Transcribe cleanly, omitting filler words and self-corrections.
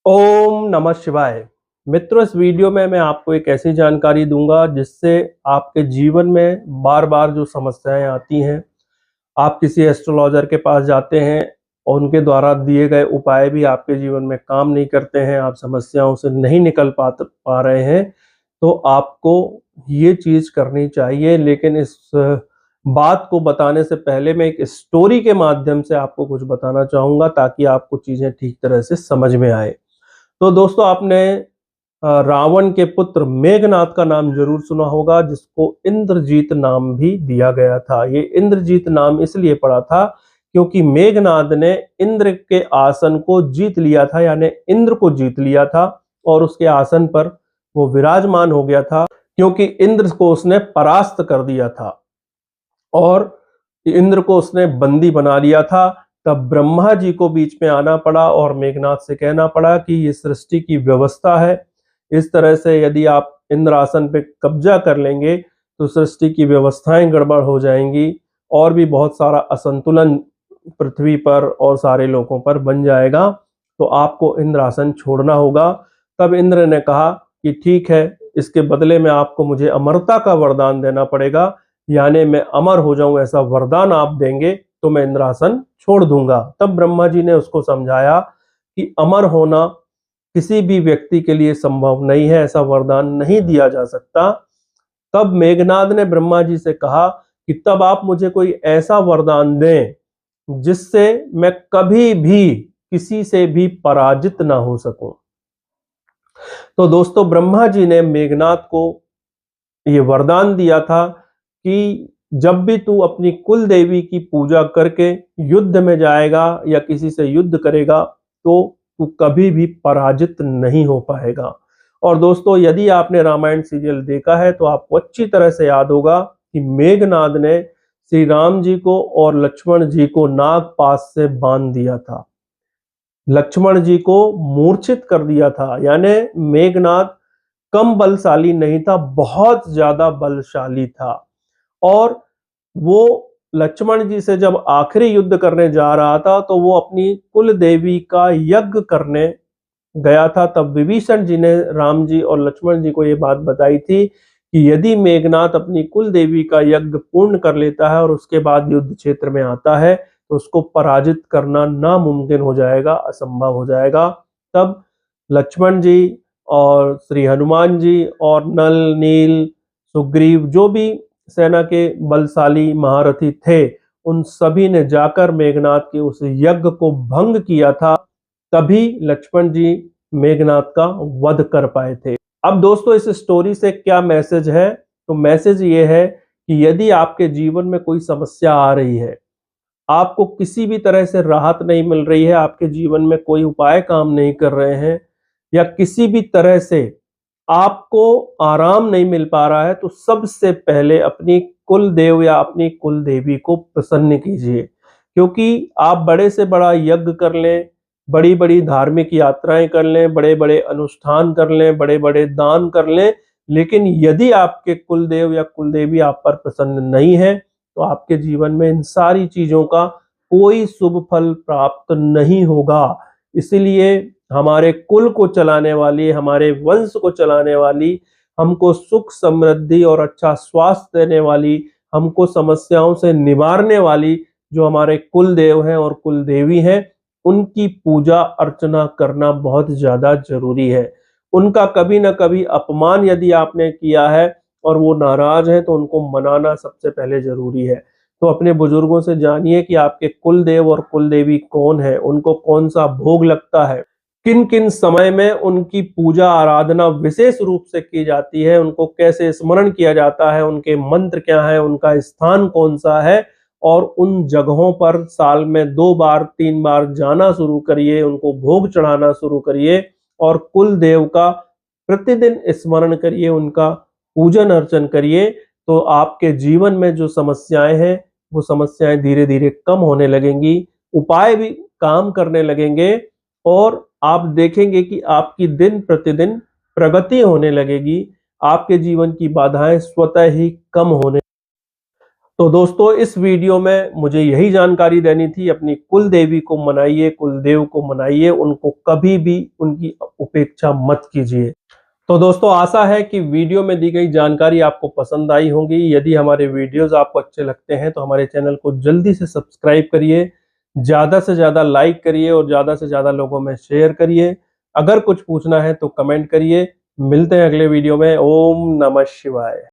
ओम नमः शिवाय। मित्रों, इस वीडियो में मैं आपको एक ऐसी जानकारी दूंगा जिससे आपके जीवन में बार बार जो समस्याएं आती हैं, आप किसी एस्ट्रोलॉजर के पास जाते हैं और उनके द्वारा दिए गए उपाय भी आपके जीवन में काम नहीं करते हैं, आप समस्याओं से नहीं निकल पा रहे हैं, तो आपको ये चीज करनी चाहिए। लेकिन इस बात को बताने से पहले मैं एक स्टोरी के माध्यम से आपको कुछ बताना चाहूंगा ताकि आपको चीजें ठीक तरह से समझ में आए। तो दोस्तों, आपने रावण के पुत्र मेघनाद का नाम जरूर सुना होगा, जिसको इंद्रजीत नाम भी दिया गया था। ये इंद्रजीत नाम इसलिए पड़ा था क्योंकि मेघनाद ने इंद्र के आसन को जीत लिया था, यानी इंद्र को जीत लिया था और उसके आसन पर वो विराजमान हो गया था, क्योंकि इंद्र को उसने परास्त कर दिया था और इंद्र को उसने बंदी बना लिया था। तब ब्रह्मा जी को बीच में आना पड़ा और मेघनाद से कहना पड़ा कि ये सृष्टि की व्यवस्था है, इस तरह से यदि आप इंद्रासन पे कब्जा कर लेंगे तो सृष्टि की व्यवस्थाएं गड़बड़ हो जाएंगी और भी बहुत सारा असंतुलन पृथ्वी पर और सारे लोगों पर बन जाएगा, तो आपको इंद्रासन छोड़ना होगा। तब इंद्र ने कहा कि ठीक है, इसके बदले में आपको मुझे अमरता का वरदान देना पड़ेगा, यानी मैं अमर हो जाऊं, ऐसा वरदान आप देंगे तो मैं इंद्रासन छोड़ दूंगा। तब ब्रह्मा जी ने उसको समझाया कि अमर होना किसी भी व्यक्ति के लिए संभव नहीं है, ऐसा वरदान नहीं दिया जा सकता। तब मेघनाद ने ब्रह्मा जी से कहा कि तब आप मुझे कोई ऐसा वरदान दें जिससे मैं कभी भी किसी से भी पराजित ना हो सकूं। तो दोस्तों, ब्रह्मा जी ने मेघनाद को ये वरदान दिया था कि जब भी तू अपनी कुल देवी की पूजा करके युद्ध में जाएगा या किसी से युद्ध करेगा तो तू कभी भी पराजित नहीं हो पाएगा। और दोस्तों, यदि आपने रामायण सीरियल देखा है तो आपको अच्छी तरह से याद होगा कि मेघनाद ने श्री राम जी को और लक्ष्मण जी को नागपाश से बांध दिया था, लक्ष्मण जी को मूर्छित कर दिया था। यानी मेघनाद कम बलशाली नहीं था, बहुत ज्यादा बलशाली था। और वो लक्ष्मण जी से जब आखिरी युद्ध करने जा रहा था तो वो अपनी कुल देवी का यज्ञ करने गया था। तब विभीषण जी ने राम जी और लक्ष्मण जी को ये बात बताई थी कि यदि मेघनाद अपनी कुल देवी का यज्ञ पूर्ण कर लेता है और उसके बाद युद्ध क्षेत्र में आता है तो उसको पराजित करना नामुमकिन हो जाएगा, असंभव हो जाएगा। तब लक्ष्मण जी और श्री हनुमान जी और नल, नील, सुग्रीव, जो भी सेना के बलशाली महारथी थे, उन सभी ने जाकर मेघनाद के उस यज्ञ को भंग किया था। तभी लक्ष्मण जी मेघनाद का वध कर पाए थे। अब दोस्तों, इस स्टोरी से क्या मैसेज है? तो मैसेज ये है कि यदि आपके जीवन में कोई समस्या आ रही है, आपको किसी भी तरह से राहत नहीं मिल रही है, आपके जीवन में कोई उपाय काम नहीं कर रहे हैं या किसी भी तरह से आपको आराम नहीं मिल पा रहा है, तो सबसे पहले अपनी कुल देव या अपनी कुल देवी को प्रसन्न कीजिए। क्योंकि आप बड़े से बड़ा यज्ञ कर लें, बड़ी बड़ी धार्मिक यात्राएं कर लें, बड़े बड़े अनुष्ठान कर लें, बड़े बड़े दान कर लें, लेकिन यदि आपके कुल देव या कुल देवी आप पर प्रसन्न नहीं है तो आपके जीवन में इन सारी चीजों का कोई शुभ फल प्राप्त नहीं होगा। इसीलिए हमारे कुल को चलाने वाली, हमारे वंश को चलाने वाली, हमको सुख समृद्धि और अच्छा स्वास्थ्य देने वाली, हमको समस्याओं से निवारने वाली जो हमारे कुल देव हैं और कुल देवी हैं, उनकी पूजा अर्चना करना बहुत ज्यादा जरूरी है। उनका कभी ना कभी अपमान यदि आपने किया है और वो नाराज है तो उनको मनाना सबसे पहले जरूरी है। तो अपने बुजुर्गों से जानिए कि आपके कुल देव और कुल देवी कौन है, उनको कौन सा भोग लगता है, किन किन समय में उनकी पूजा आराधना विशेष रूप से की जाती है, उनको कैसे स्मरण किया जाता है, उनके मंत्र क्या है, उनका स्थान कौन सा है, और उन जगहों पर साल में 2 बार 3 बार जाना शुरू करिए, उनको भोग चढ़ाना शुरू करिए और कुल देव का प्रतिदिन स्मरण करिए, उनका पूजन अर्चन करिए। तो आपके जीवन में जो समस्याएं हैं वो समस्याएं धीरे धीरे कम होने लगेंगी, उपाय भी काम करने लगेंगे और आप देखेंगे कि आपकी दिन प्रतिदिन प्रगति होने लगेगी, आपके जीवन की बाधाएं स्वतः ही कम होने। तो दोस्तों इस वीडियो में मुझे यही जानकारी देनी थी, अपनी कुल देवी को मनाइए, कुल देव को मनाइए, उनको कभी भी उनकी उपेक्षा मत कीजिए। तो दोस्तों आशा है कि वीडियो में दी गई जानकारी आपको पसंद आई होगी। यदि हमारे वीडियोस आपको अच्छे लगते हैं तो हमारे चैनल को जल्दी से सब्सक्राइब करिए, ज़्यादा से ज़्यादा लाइक करिए और ज़्यादा से ज़्यादा लोगों में शेयर करिए। अगर कुछ पूछना है तो कमेंट करिए। मिलते हैं अगले वीडियो में। ओम नमः शिवाय।